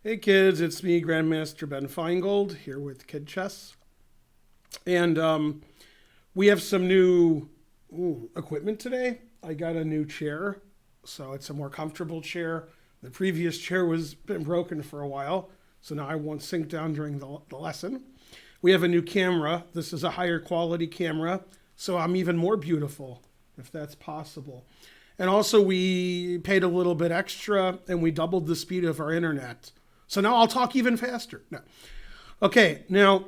Hey kids, it's me, Grandmaster Ben Finegold, here with Kid Chess. And we have some new equipment today. I got a new chair, so it's a more comfortable chair. The previous chair was been broken for a while, so now I won't sink down during the lesson. We have a new camera. This is a higher quality camera, so I'm even more beautiful, if that's possible. And also we paid a little bit extra and we doubled the speed of our internet. So now I'll talk even faster. No. Okay, now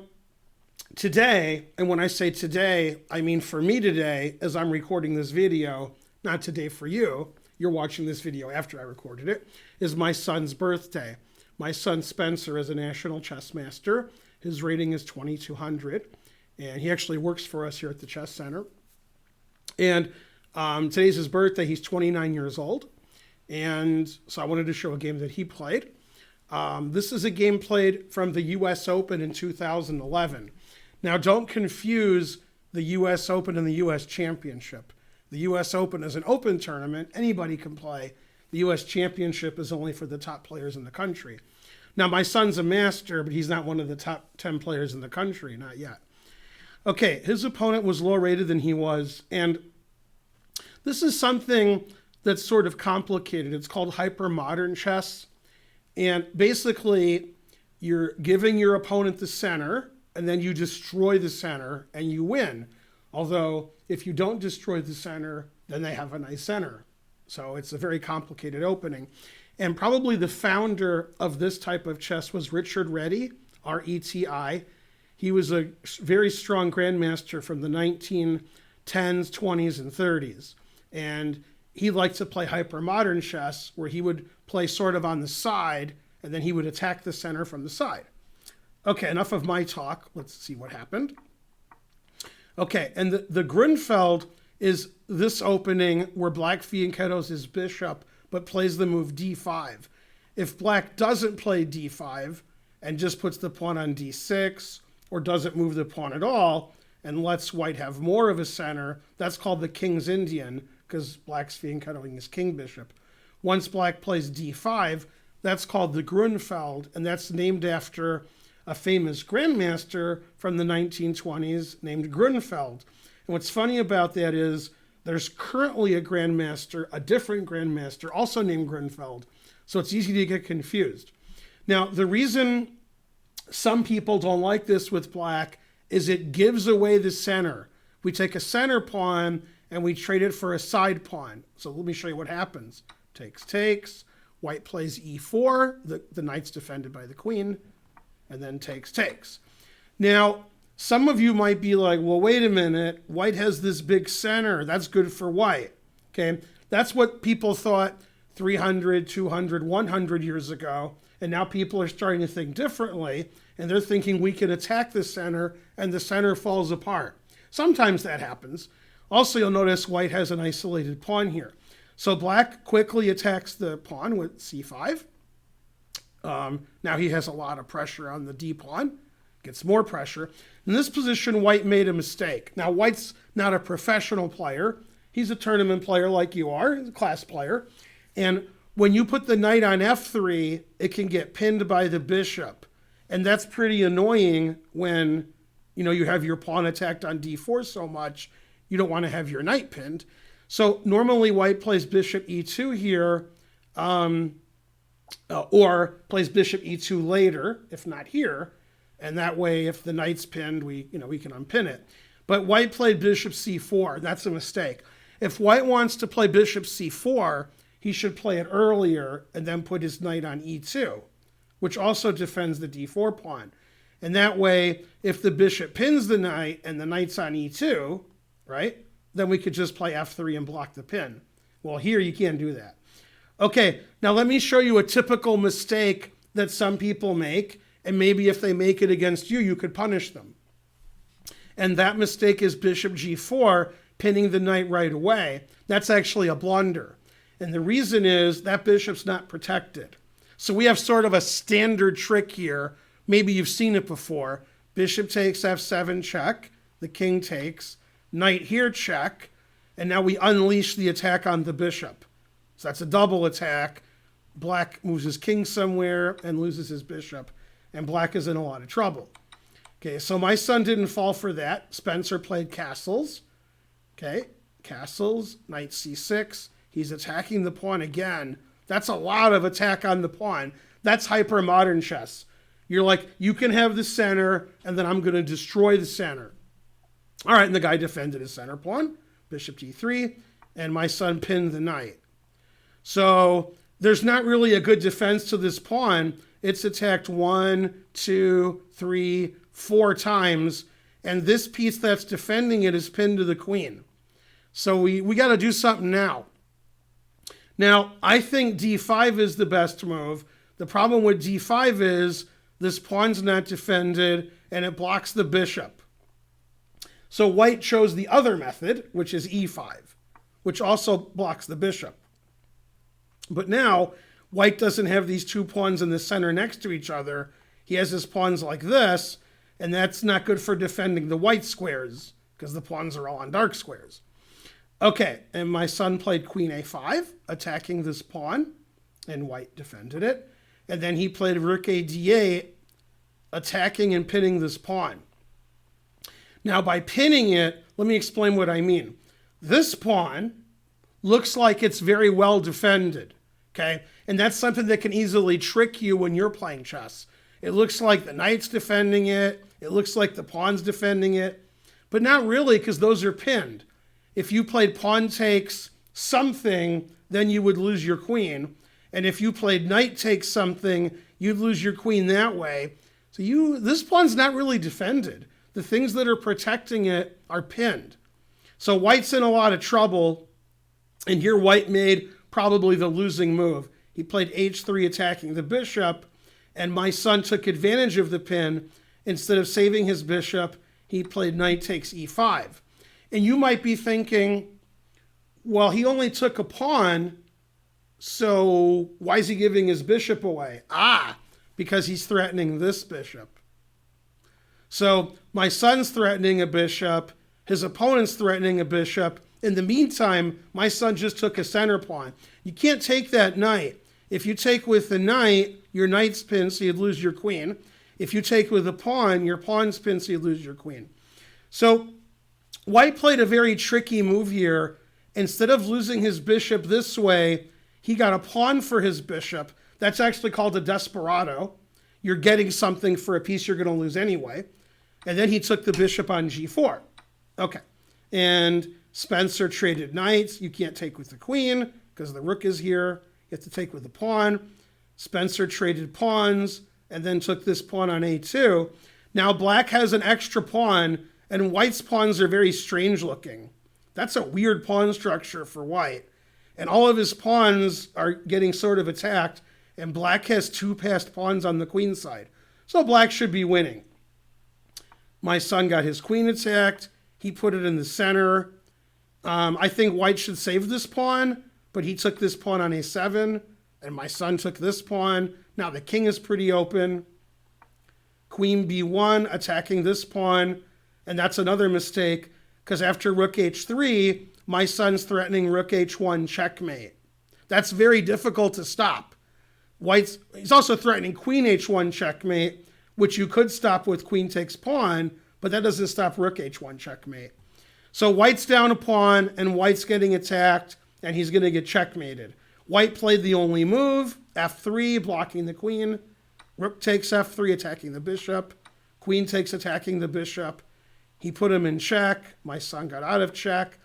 today, and when I say today, I mean for me today, as I'm recording this video, not today for you, you're watching this video after I recorded it, is my son's birthday. My son Spencer is a national chess master. His rating is 2200, and he actually works for us here at the Chess Center. And today's his birthday. He's 29 years old, and so I wanted to show a game that he played. This is a game played from the U.S. Open in 2011. Now, don't confuse the U.S. Open and the U.S. Championship. The U.S. Open is an open tournament. Anybody can play. The U.S. Championship is only for the top players in the country. Now, my son's a master, but he's not one of the top 10 players in the country, not yet. Okay, his opponent was lower rated than he was, and this is something that's sort of complicated. It's called hypermodern chess. And basically, you're giving your opponent the center, and then you destroy the center, and you win. Although, if you don't destroy the center, then they have a nice center. So it's a very complicated opening. And probably the founder of this type of chess was Richard Reti, R-E-T-I. He was a very strong grandmaster from the 1910s, 20s, and 30s. And he liked to play hypermodern chess, where he would play sort of on the side, and then he would attack the center from the side. Okay, enough of my talk. Let's see what happened. Okay, and the Grunfeld is this opening where black fianchettos his bishop, but plays the move d5. If black doesn't play d5 and just puts the pawn on d6, or doesn't move the pawn at all, and lets white have more of a center, that's called the King's Indian, because black's fianchettoing his king bishop. Once black plays d5, that's called the Grunfeld, and that's named after a famous grandmaster from the 1920s named Grunfeld. And what's funny about that is there's currently a grandmaster, a different grandmaster, also named Grunfeld. So it's easy to get confused. Now, the reason some people don't like this with black is it gives away the center. We take a center pawn and we trade it for a side pawn. So let me show you what happens. Takes, takes. White plays e4. The knight's defended by the queen. And then takes, takes. Now, some of you might be like, well, wait a minute. White has this big center. That's good for white. Okay, that's what people thought 300, 200, 100 years ago. And now people are starting to think differently. And they're thinking we can attack the center and the center falls apart. Sometimes that happens. Also, you'll notice white has an isolated pawn here. So black quickly attacks the pawn with c5. Now he has a lot of pressure on the d pawn. Gets more pressure. In this position, white made a mistake. Now, white's not a professional player. He's a tournament player like you are, a class player. And when you put the knight on f3, it can get pinned by the bishop. And that's pretty annoying when you have your pawn attacked on d4 so much. You don't want to have your knight pinned. So normally white plays bishop e2 here, or plays bishop e2 later, if not here. And that way, if the knight's pinned, we can unpin it. But white played bishop c4. That's a mistake. If white wants to play bishop c4, he should play it earlier and then put his knight on e2, which also defends the d4 pawn. And that way, if the bishop pins the knight and the knight's on e2, right, then we could just play f3 and block the pin. Well, here you can't do that. Okay, now let me show you a typical mistake that some people make, and maybe if they make it against you, you could punish them. And that mistake is bishop g4, pinning the knight right away. That's actually a blunder. And the reason is that bishop's not protected. So we have sort of a standard trick here. Maybe you've seen it before. Bishop takes f7 check. The king takes. Knight here check. And now we unleash the attack on the bishop. So that's a double attack. black moves his king somewhere and loses his bishop, and black is in a lot of trouble. Okay, so my son didn't fall for that. Spencer played castles. Okay, castles, knight c6. He's attacking the pawn again. That's a lot of attack on the pawn. That's hyper modern chess. You're like, you can have the center, and then I'm going to destroy the center. All right, and the guy defended his center pawn, bishop d3, and my son pinned the knight. So there's not really a good defense to this pawn. It's attacked 1, 2, 3, 4 times, and this piece that's defending it is pinned to the queen. So we got to do something now. Now, I think d5 is the best move. The problem with d5 is this pawn's not defended, and it blocks the bishop. So white chose the other method, which is e5, which also blocks the bishop. But now, white doesn't have these two pawns in the center next to each other. He has his pawns like this, and that's not good for defending the white squares, because the pawns are all on dark squares. Okay, and my son played queen a5, attacking this pawn, and white defended it. And then he played rook a d8, attacking and pinning this pawn. Now, by pinning it, let me explain what I mean. This pawn looks like it's very well defended, okay? And that's something that can easily trick you when you're playing chess. It looks like the knight's defending it. It looks like the pawn's defending it. But not really, because those are pinned. If you played pawn takes something, then you would lose your queen. And if you played knight takes something, you'd lose your queen that way. So this pawn's not really defended. The things that are protecting it are pinned. So white's in a lot of trouble. And here white made probably the losing move. He played h3 attacking the bishop. And my son took advantage of the pin. Instead of saving his bishop, he played knight takes e5. And you might be thinking, well, he only took a pawn, so why is he giving his bishop away? Because he's threatening this bishop. So my son's threatening a bishop, his opponent's threatening a bishop. In the meantime, my son just took a center pawn. You can't take that knight. If you take with the knight, your knight's pinned, so you'd lose your queen. If you take with a pawn, your pawn's pinned, so you lose your queen. So white played a very tricky move here. Instead of losing his bishop this way, he got a pawn for his bishop. That's actually called a desperado. You're getting something for a piece you're going to lose anyway. And then he took the bishop on g4. Okay. And Spencer traded knights. You can't take with the queen because the rook is here. You have to take with the pawn. Spencer traded pawns and then took this pawn on a2. Now black has an extra pawn, and white's pawns are very strange looking. That's a weird pawn structure for white. And all of his pawns are getting sort of attacked, and black has 2 passed pawns on the queen side. So black should be winning. My son got his queen attacked. He put it in the center. I think white should save this pawn, but he took this pawn on a7, and my son took this pawn. Now the king is pretty open. Queen b1 attacking this pawn, and that's another mistake, because after rook h3, my son's threatening rook h1 checkmate. That's very difficult to stop. He's also threatening queen h1 checkmate, which you could stop with queen takes pawn, but that doesn't stop rook h1 checkmate. So white's down a pawn, and white's getting attacked, and he's going to get checkmated. White played the only move, f3, blocking the queen. Rook takes f3, attacking the bishop. Queen takes, attacking the bishop. He put him in check. My son got out of check.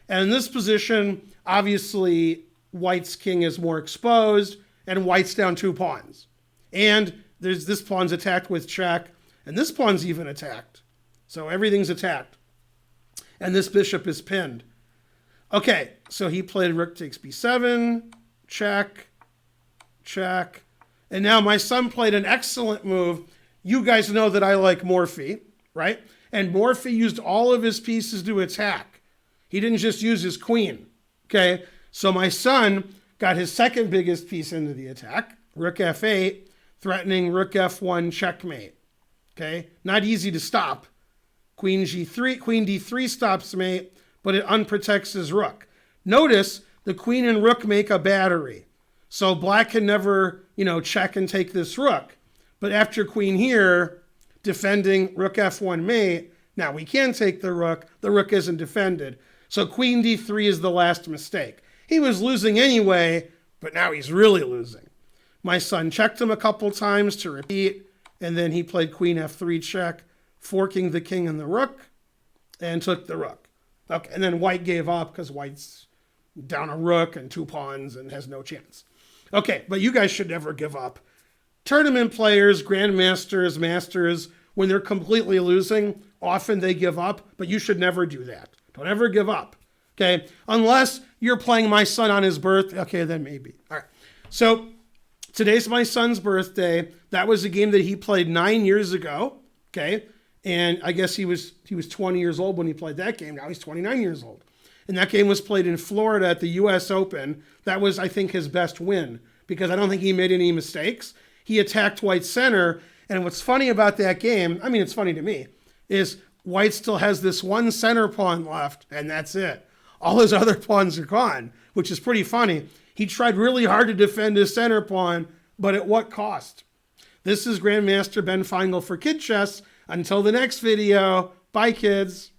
And in this position, obviously, white's king is more exposed, and white's down 2 pawns. And this pawn's attacked with check, and this pawn's even attacked. So everything's attacked. And this bishop is pinned. Okay, so he played rook takes b7, check, check. And now my son played an excellent move. You guys know that I like Morphy, right? And Morphy used all of his pieces to attack. He didn't just use his queen, okay? So my son got his second biggest piece into the attack, rook f8, threatening rook f1 checkmate, okay? Not easy to stop. Queen g3, queen d3 stops mate, but it unprotects his rook. Notice the queen and rook make a battery. So black can never, check and take this rook. But after queen here, defending rook f1 mate, now we can take the rook isn't defended. So queen d3 is the last mistake. He was losing anyway, but now he's really losing. My son checked him a couple times to repeat, and then he played queen f3 check, forking the king and the rook, and took the rook. Okay, and then white gave up because white's down a rook and 2 pawns and has no chance. Okay, but you guys should never give up. Tournament players, grandmasters, masters, when they're completely losing, often they give up, but you should never do that. Don't ever give up, okay? Unless you're playing my son on his birthday. Okay, then maybe. All right, so today's my son's birthday. That was a game that he played 9 years ago, okay? And I guess he was 20 years old when he played that game. Now he's 29 years old. And that game was played in Florida at the US Open. That was, I think, his best win because I don't think he made any mistakes. He attacked white center. And what's funny about that game, I mean, it's funny to me, is white still has this one center pawn left, and that's it. All his other pawns are gone, which is pretty funny. He tried really hard to defend his center pawn, but at what cost? This is Grandmaster Ben Finegold for Kid Chess. Until the next video, bye kids.